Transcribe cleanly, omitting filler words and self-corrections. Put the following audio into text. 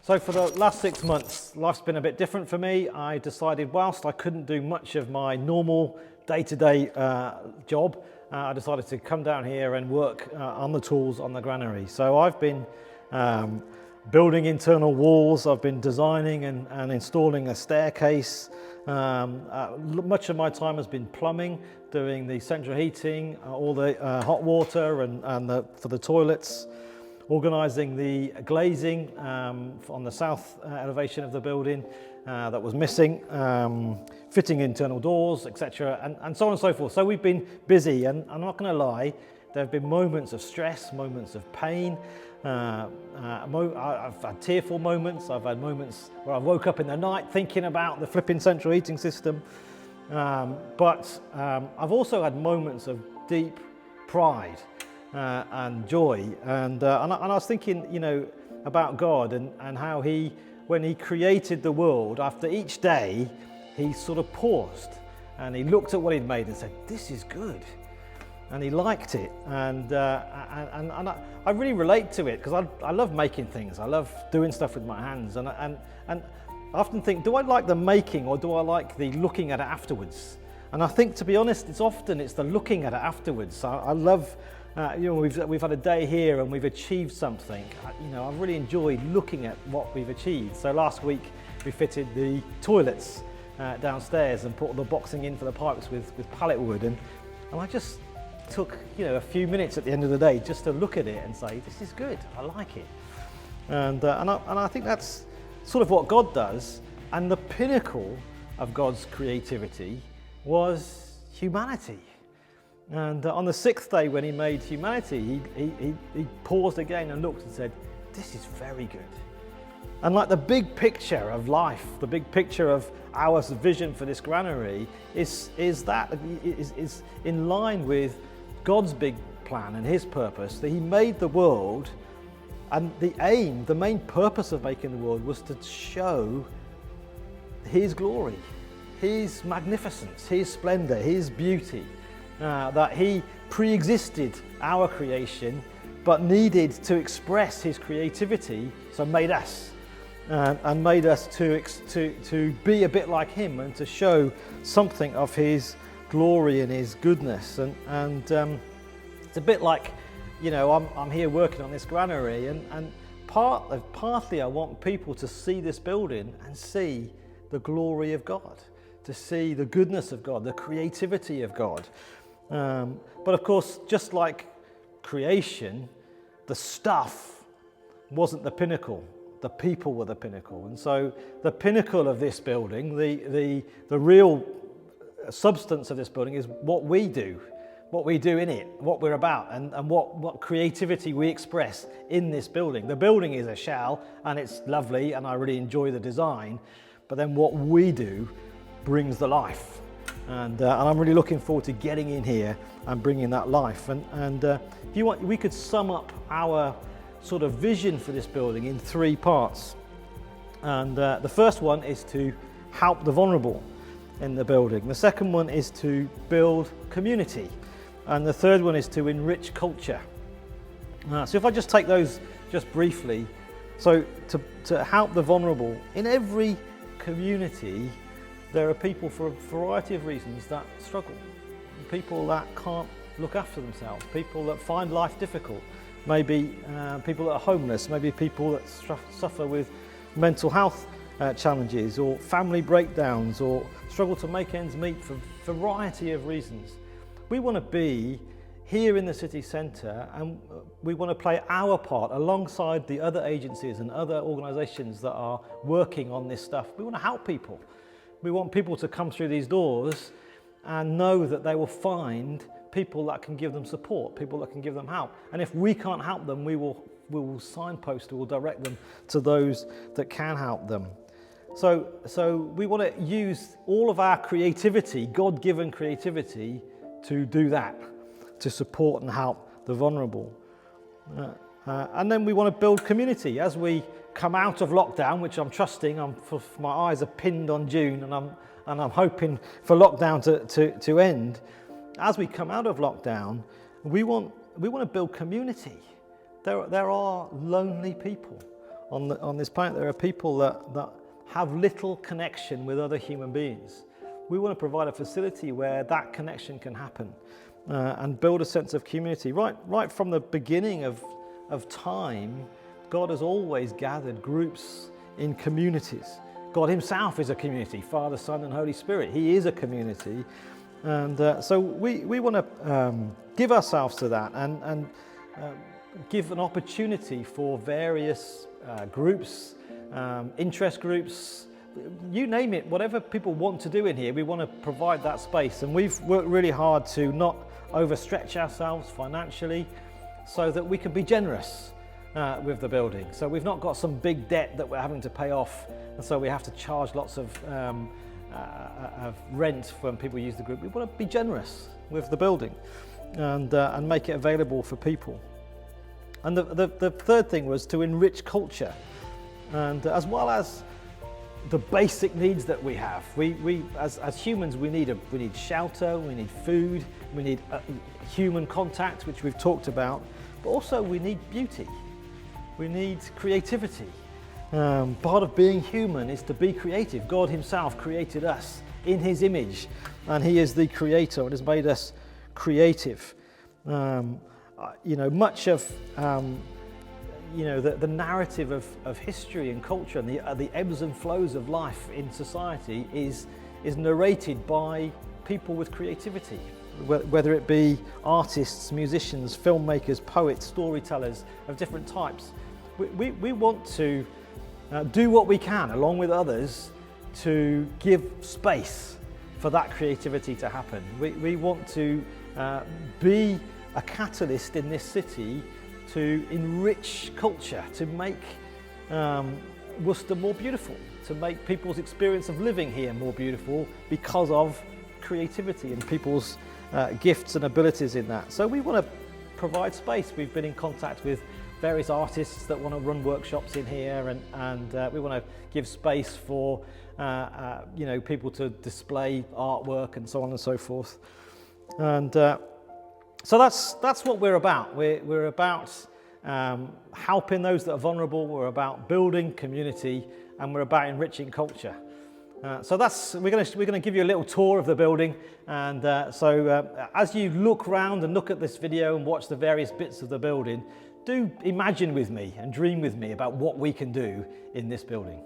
So for the last 6 months, life's been a bit different for me. I decided whilst I couldn't do much of my normal day-to-day job, I decided to come down here and work on the tools on the granary. So I've been building internal walls, I've been designing and installing a staircase. Much of my time has been plumbing, doing the central heating, all the hot water for the toilets, organising the glazing on the south elevation of the building that was missing, fitting internal doors, etc., and so on and so forth. So we've been busy, and I'm not going to lie, there have been moments of stress, moments of pain. I've had tearful moments, I've had moments where I woke up in the night thinking about the flipping central heating system, but I've also had moments of deep pride and joy, and I was thinking, about God and how when he created the world, after each day, he sort of paused and he looked at what he'd made and said, "This is good," and he liked it, and I really relate to it because I love making things. I love doing stuff with my hands, and I often think, do I like the making or do I like the looking at it afterwards? And I think, to be honest, it's the looking at it afterwards. I love. We've had a day here and we've achieved something. I've really enjoyed looking at what we've achieved. So last week we fitted the toilets downstairs and put all the boxing in for the pipes with pallet wood, and I just took a few minutes at the end of the day just to look at it and say, this is good, I like it. And I think that's sort of what God does, and the pinnacle of God's creativity was humanity. And on the sixth day, when he made humanity, he paused again and looked and said, this is very good. And like the big picture of life, the big picture of our vision for this granary is in line with God's big plan and his purpose, that he made the world, and the main purpose of making the world was to show his glory, his magnificence, his splendor, his beauty. That he pre-existed our creation, but needed to express his creativity, so made us, and made us to be a bit like him and to show something of his glory and his goodness. And it's a bit like, I'm here working on this granary, and partly I want people to see this building and see the glory of God, to see the goodness of God, the creativity of God. But of course, just like creation, the stuff wasn't the pinnacle. The people were the pinnacle. And so the pinnacle of this building, the real substance of this building is what we do in it, what we're about, and what creativity we express in this building. The building is a shell, and it's lovely, and I really enjoy the design, but then what we do brings the life. And I'm really looking forward to getting in here and bringing that life. And if you want, we could sum up our sort of vision for this building in 3 parts. And the first one is to help the vulnerable in the building. The second one is to build community. And the third one is to enrich culture. So if I just take those just briefly. So to help the vulnerable, in every community, there are people for a variety of reasons that struggle. People that can't look after themselves, people that find life difficult, maybe people that are homeless, maybe people that suffer with mental health challenges or family breakdowns or struggle to make ends meet for a variety of reasons. We want to be here in the city centre, and we want to play our part alongside the other agencies and other organisations that are working on this stuff. We want to help people. We want people to come through these doors and know that they will find people that can give them support, people that can give them help. And if we can't help them, we will signpost, we will direct them to those that can help them. So we want to use all of our creativity, God-given creativity, to do that, to support and help the vulnerable. And then we want to build community as we come out of lockdown, which I'm trusting. My eyes are pinned on June, and I'm hoping for lockdown to end. As we come out of lockdown, we want to build community. There are lonely people on this planet, there are people that have little connection with other human beings. We want to provide a facility where that connection can happen and build a sense of community. Right from the beginning of time, God has always gathered groups in communities. God himself is a community, Father, Son and Holy Spirit. He is a community. And so we want to give ourselves to that and give an opportunity for various groups, interest groups, you name it, whatever people want to do in here, we want to provide that space. And we've worked really hard to not overstretch ourselves financially so that we can be generous with the building. So we've not got some big debt that we're having to pay off, and so we have to charge lots of rent when people use the group. We want to be generous with the building and make it available for people. And the third thing was to enrich culture, and as well as the basic needs that we have. We as humans, we need shelter, we need food, we need human contact, which we've talked about, but also we need beauty, we need creativity. Part of being human is to be creative. God himself created us in his image, and he is the creator and has made us creative. Much of the narrative of history and culture and the ebbs and flows of life in society is narrated by people with creativity, whether it be artists, musicians, filmmakers, poets, storytellers of different types. We want to do what we can along with others to give space for that creativity to happen. We want to be a catalyst in this city to enrich culture, to make Worcester more beautiful, to make people's experience of living here more beautiful because of creativity and people's gifts and abilities in that. So we want to provide space. We've been in contact with various artists that want to run workshops in here, and we want to give space for people to display artwork and so on and so forth. And so that's what we're about. We're about helping those that are vulnerable. We're about building community, and we're about enriching culture. So we're going to give you a little tour of the building, and so as you look around and look at this video and watch the various bits of the building, do imagine with me and dream with me about what we can do in this building.